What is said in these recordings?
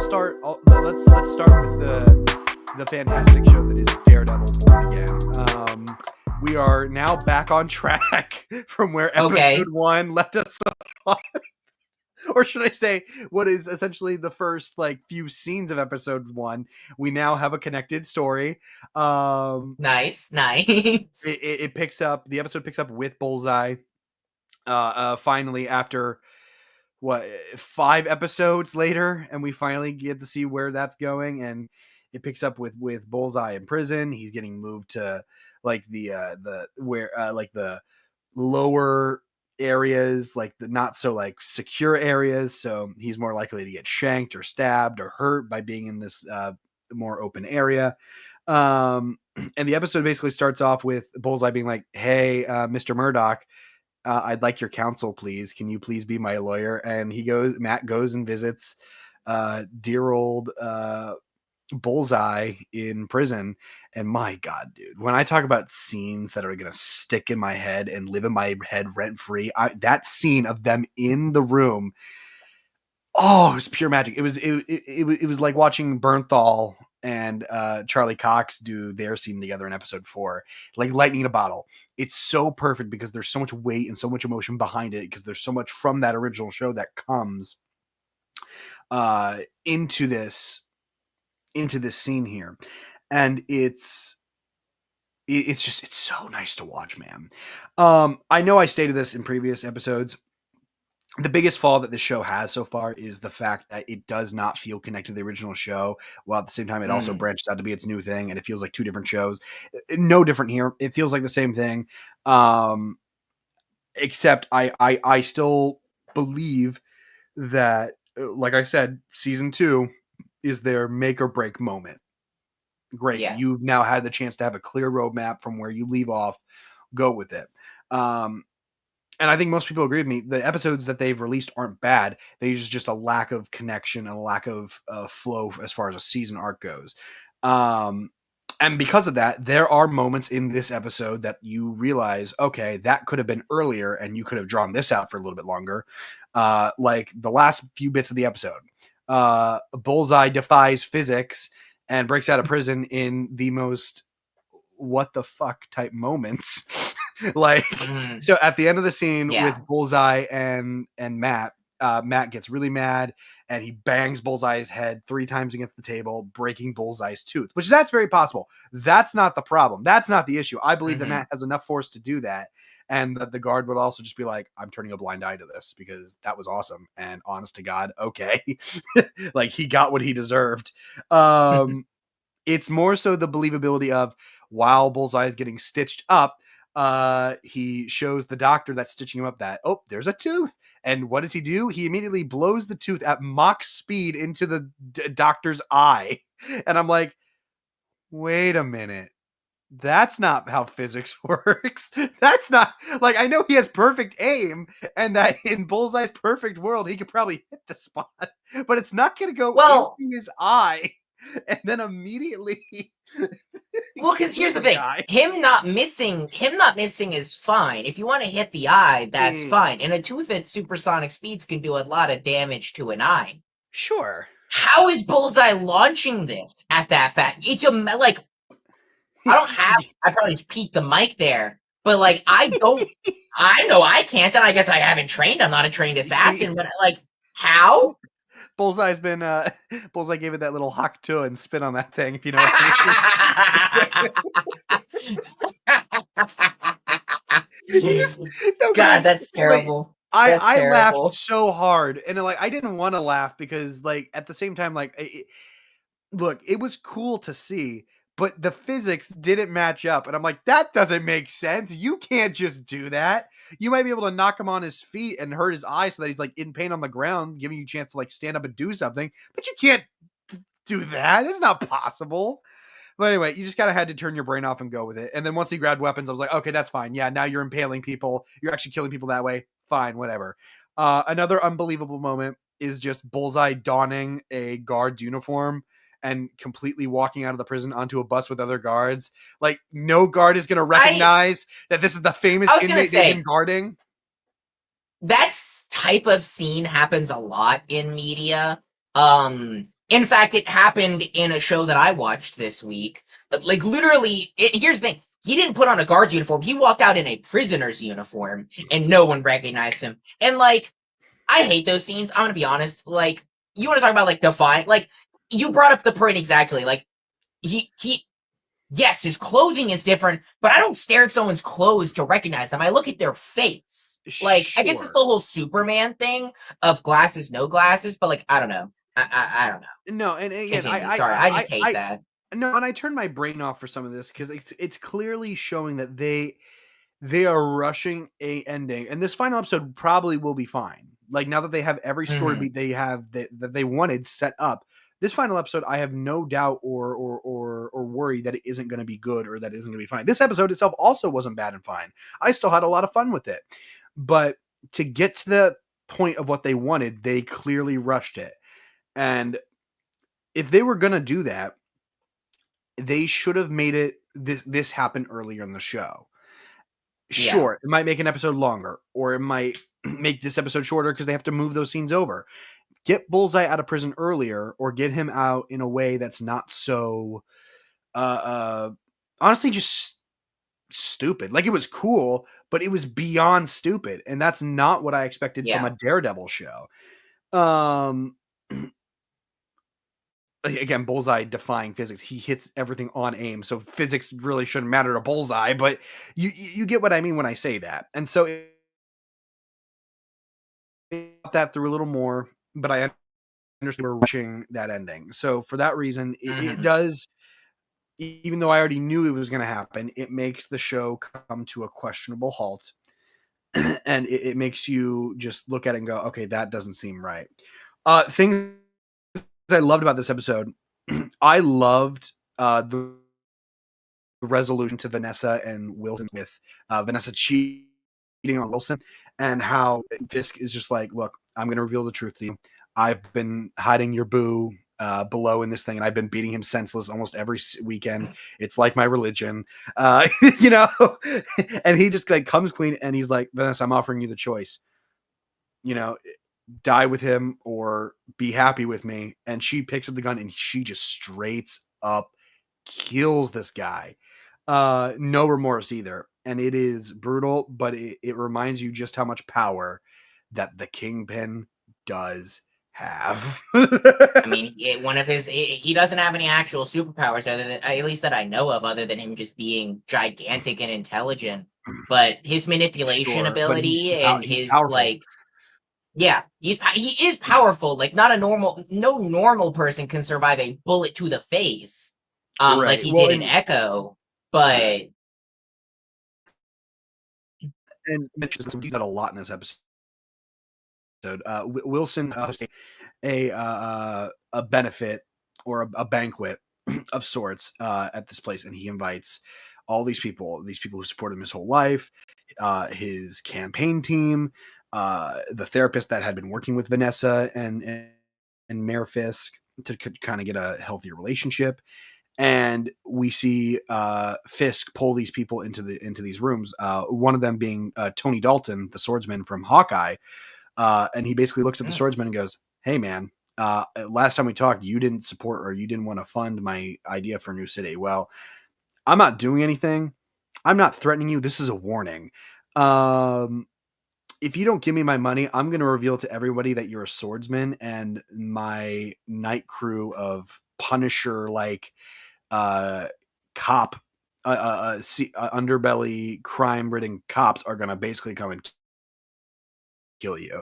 start. Let's start with the fantastic show that is Daredevil Born Again. We are now back on track from where episode 1 left us off. Or should I say, what is essentially the first few scenes of episode 1? We now have a connected story. Nice. It picks up. The episode picks up with Bullseye. Finally, after 5 episodes later, and we finally get to see where that's going, and it picks up with Bullseye in prison. He's getting moved to the lower areas, like the not so secure areas, so he's more likely to get shanked or stabbed or hurt by being in this more open area. And the episode basically starts off with Bullseye being like, hey, Mr. Murdoch, I'd like your counsel, please. Can you please be my lawyer? And Matt goes and visits dear old Bullseye in prison. And my God, dude, when I talk about scenes that are going to stick in my head and live in my head rent free, that scene of them in the room, it was pure magic. It was like watching Bernthal and Charlie Cox do their scene together in episode 4, like lightning in a bottle. It's so perfect because there's so much weight and so much emotion behind it, because there's so much from that original show that comes into this scene here. And it's so nice to watch, man. I know I stated this in previous episodes. The biggest flaw that this show has so far is the fact that it does not feel connected to the original show, while at the same time it also branched out to be its new thing, and it feels like 2 different shows. No different here. It feels like the same thing, except I still believe that, like I said, season 2 is their make or break moment. Great. Yeah. You've now had the chance to have a clear roadmap from where you leave off. Go with it. And I think most people agree with me. The episodes that they've released aren't bad. There's just a lack of connection and a lack of flow as far as a season arc goes. And because of that, there are moments in this episode that you realize, okay, that could have been earlier and you could have drawn this out for a little bit longer. Like the last few bits of the episode. Bullseye defies physics and breaks out of prison in the most what the fuck type moments. So at the end of the scene with Bullseye and Matt, Matt gets really mad and he bangs Bullseye's head 3 times against the table, breaking Bullseye's tooth, which that's very possible. That's not the problem. That's not the issue. I believe that Matt has enough force to do that, and that the guard would also just be like, I'm turning a blind eye to this because that was awesome. And honest to God, okay. Like he got what he deserved. It's more so the believability of, while Bullseye is getting stitched up, he shows the doctor that's stitching him up that, there's a tooth. And what does he do? He immediately blows the tooth at Mach speed into the doctor's eye. And I'm like, wait a minute. That's not how physics works. That's not, like, I know he has perfect aim and that in Bullseye's perfect world, he could probably hit the spot, but it's not going to go into his eye. And then immediately because here's the thing, him not missing is fine. If you want to hit the eye, that's fine. And a tooth at supersonic speeds can do a lot of damage to an eye. Sure. How is Bullseye launching this at that fast? It's I probably peaked the mic there, but I know I can't, and I guess I haven't trained. I'm not a trained assassin, but how? Bullseye gave it that little hawk to and spit on that thing, if you know what I mean. God, that's terrible. I laughed so hard, and I didn't want to laugh because at the same time, look, it was cool to see, but the physics didn't match up. And I'm like, that doesn't make sense. You can't just do that. You might be able to knock him on his feet and hurt his eye so that he's in pain on the ground, giving you a chance to stand up and do something. But you can't do that. It's not possible. But anyway, you just kind of had to turn your brain off and go with it. And then once he grabbed weapons, I was like, okay, that's fine. Yeah, now you're impaling people. You're actually killing people that way. Fine, whatever. Another unbelievable moment is just Bullseye donning a guard's uniform and completely walking out of the prison onto a bus with other guards. No guard is going to recognize that this is the famous inmate they've been guarding. That type of scene happens a lot in media. In fact, it happened in a show that I watched this week. Like, literally, here's the thing. He didn't put on a guard's uniform. He walked out in a prisoner's uniform, and no one recognized him. And, like, I hate those scenes. I'm gonna be honest. Like, you want to talk about, like, define... Like, you brought up the point exactly. Like, yes, his clothing is different, but I don't stare at someone's clothes to recognize them. I look at their face. Like, Sure. I guess it's the whole Superman thing of glasses, no glasses, but, like, I don't know. I don't know. No, and again, Continue. Sorry, I just hate that. No, and I turned my brain off for some of this because it's clearly showing that they are rushing a ending, and this final episode probably will be fine. Like, now that they have every story beat they have that they wanted set up, this final episode, I have no doubt or worry that it isn't going to be good or that it isn't going to be fine. This episode itself also wasn't bad and fine. I still had a lot of fun with it, but to get to the point of what they wanted, they clearly rushed it. And if they were going to do that, they should have made it this happen earlier in the show. Sure, it might make an episode longer, or it might make this episode shorter because they have to move those scenes over. Get Bullseye out of prison earlier, or get him out in a way that's not so honestly just stupid. Like, it was cool, but it was beyond stupid, and that's not what I expected from a Daredevil show. Again, Bullseye defying physics. He hits everything on aim, so physics really shouldn't matter to Bullseye, but you get what I mean when I say that. And so that through a little more, but I understand we're rushing that ending. So for that reason, it does, even though I already knew it was going to happen, it makes the show come to a questionable halt. And it makes you just look at it and go, okay, that doesn't seem right. Things I loved about this episode, I loved the resolution to Vanessa and Wilson with Vanessa cheating on Wilson, and how Fisk is just like, look, I'm going to reveal the truth to you. I've been hiding your boo below in this thing, and I've been beating him senseless almost every weekend. It's like my religion, you know. And he just like comes clean, and he's like, Vanessa, I'm offering you the choice. You know, die with him or be happy with me. And she picks up the gun and she just straight up kills this guy. No remorse either. And it is brutal, but it reminds you just how much power that the Kingpin does have. I mean, one of his, he doesn't have any actual superpowers other than, at least that I know of, other than him just being gigantic and intelligent. But his manipulation ability and his powerful. Like, yeah, he is powerful. Like, no normal person can survive a bullet to the face, right. Like he did in Echo. But and mentions we use that a lot in this episode. Wilson hosted a benefit or a banquet of sorts at this place, and he invites all these people who supported him his whole life, his campaign team, the therapist that had been working with Vanessa and Mayor Fisk to kind of get a healthier relationship. And we see Fisk pull these people into these rooms. One of them being Tony Dalton, the swordsman from Hawkeye. And he basically looks at the swordsman and goes, hey, man, last time we talked, you didn't support or you didn't want to fund my idea for New City. Well, I'm not doing anything. I'm not threatening you. This is a warning. If you don't give me my money, I'm going to reveal to everybody that you're a swordsman, and my night crew of Punisher-like cop, underbelly crime-ridden cops are going to basically come and kill you,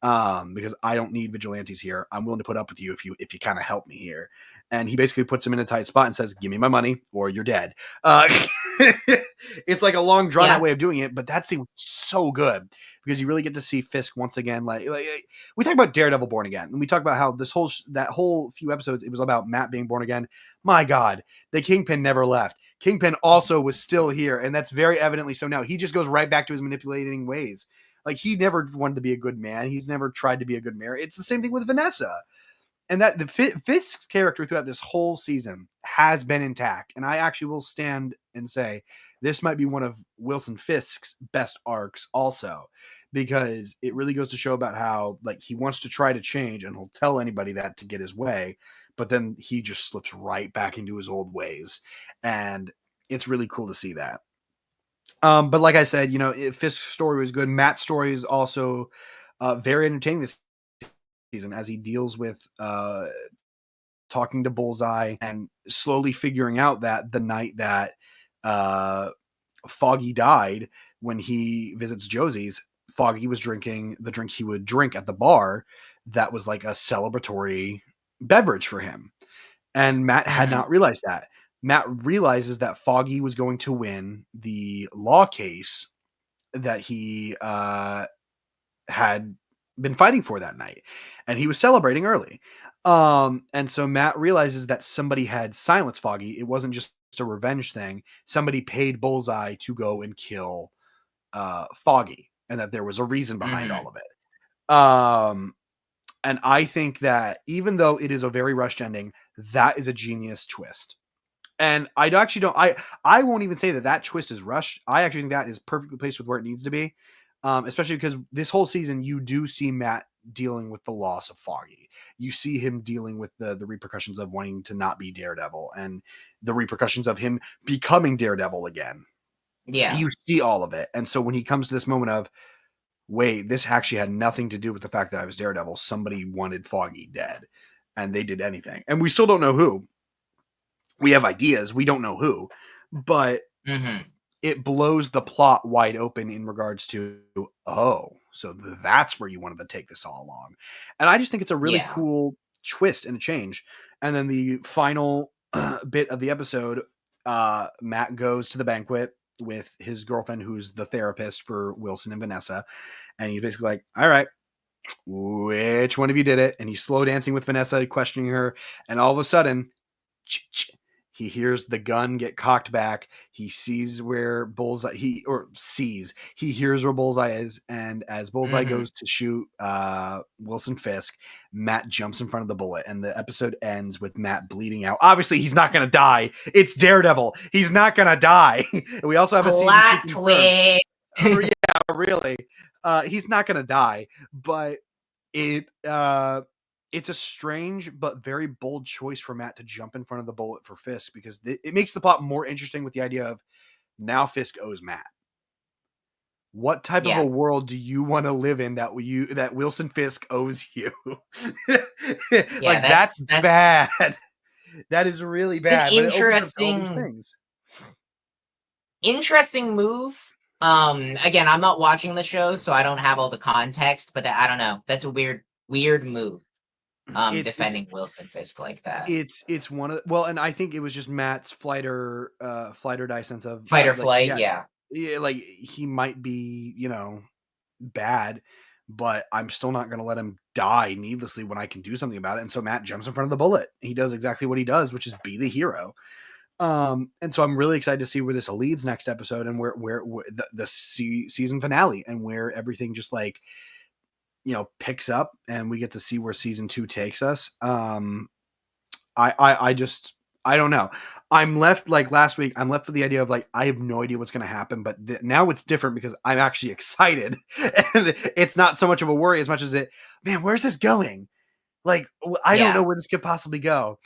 because I don't need vigilantes here. I'm willing to put up with you if you kind of help me here. And he basically puts him in a tight spot and says, give me my money or you're dead. It's like a long drawn out way of doing it, but that seems so good because you really get to see Fisk once again. Like we talk about Daredevil born again, and we talk about how that whole few episodes, it was about Matt being born again. My God, the Kingpin never left. Kingpin also was still here, and that's very evidently so now. He just goes right back to his manipulating ways. Like, he never wanted to be a good man. He's never tried to be a good mayor. It's the same thing with Vanessa. And that the Fisk's character throughout this whole season has been intact. And I actually will stand and say this might be one of Wilson Fisk's best arcs also, because it really goes to show about how like he wants to try to change and he'll tell anybody that to get his way, but then he just slips right back into his old ways. And it's really cool to see that. But like I said, Fisk's story was good. Matt's story is also very entertaining this season as he deals with talking to Bullseye and slowly figuring out that the night that Foggy died, when he visits Josie's, Foggy was drinking the drink he would drink at the bar that was like a celebratory beverage for him. And Matt had not realized that. Matt realizes that Foggy was going to win the law case that he had been fighting for that night, and he was celebrating early. And so Matt realizes that somebody had silenced Foggy. It wasn't just a revenge thing. Somebody paid Bullseye to go and kill Foggy, and that there was a reason behind all of it. And I think that even though it is a very rushed ending, that is a genius twist. And I actually don't. I won't even say that twist is rushed. I actually think that is perfectly placed with where it needs to be, especially because this whole season you do see Matt dealing with the loss of Foggy. You see him dealing with the repercussions of wanting to not be Daredevil and the repercussions of him becoming Daredevil again. Yeah, you see all of it, and so when he comes to this moment of, wait, this actually had nothing to do with the fact that I was Daredevil. Somebody wanted Foggy dead, and they did anything, and we still don't know who. We have ideas. We don't know who, but it blows the plot wide open in regards to, oh, so that's where you wanted to take this all along. And I just think it's a really cool twist and a change. And then the final bit of the episode, Matt goes to the banquet with his girlfriend, who's the therapist for Wilson and Vanessa. And he's basically like, all right, which one of you did it? And he's slow dancing with Vanessa, questioning her. And all of a sudden, he hears the gun get cocked back. He sees where Bullseye he hears where Bullseye is, and as Bullseye goes to shoot Wilson Fisk, Matt jumps in front of the bullet, and the episode ends with Matt bleeding out. Obviously, he's not going to die. It's Daredevil. He's not going to die. And we also have a season twist. Yeah, really. He's not going to die, but it's a strange but very bold choice for Matt to jump in front of the bullet for Fisk, because it makes the plot more interesting with the idea of now Fisk owes Matt. What type of a world do you want to live in that Wilson Fisk owes you? Like that's bad. That is really bad. But it opens up to all these things. Interesting move. Again, I'm not watching the show, so I don't have all the context, but I don't know. That's a weird move. Defending Wilson Fisk like that. It's one of, well, and I think it was just Matt's flight or die sense of fight or flight. Yeah, like he might be, bad, but I'm still not going to let him die needlessly when I can do something about it. And so Matt jumps in front of the bullet. He does exactly what he does, which is be the hero. And so I'm really excited to see where this leads next episode, and where the season finale, and where everything just like, picks up, and we get to see where season 2 takes us. I don't know. I'm left, like last week, I'm left with the idea of like, I have no idea what's going to happen, but now it's different because I'm actually excited. And it's not so much of a worry as much as man, where's this going? Like, I don't know where this could possibly go.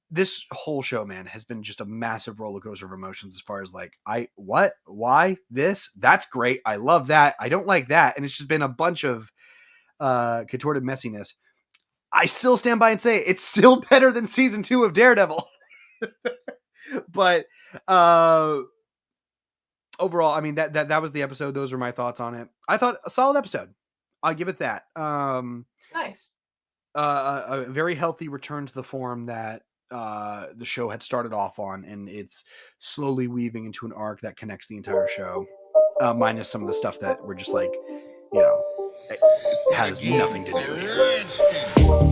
This whole show, man, has been just a massive roller coaster of emotions as far as like, why, that's great. I love that. I don't like that. And it's just been a bunch of contorted messiness. I still stand by and say it's still better than season 2 of Daredevil. But overall, I mean, that was the episode. Those were my thoughts on it. I thought a solid episode. I'll give it that. Nice. A very healthy return to the form that the show had started off on, and it's slowly weaving into an arc that connects the entire show, minus some of the stuff that we're just like, it has nothing to do with it.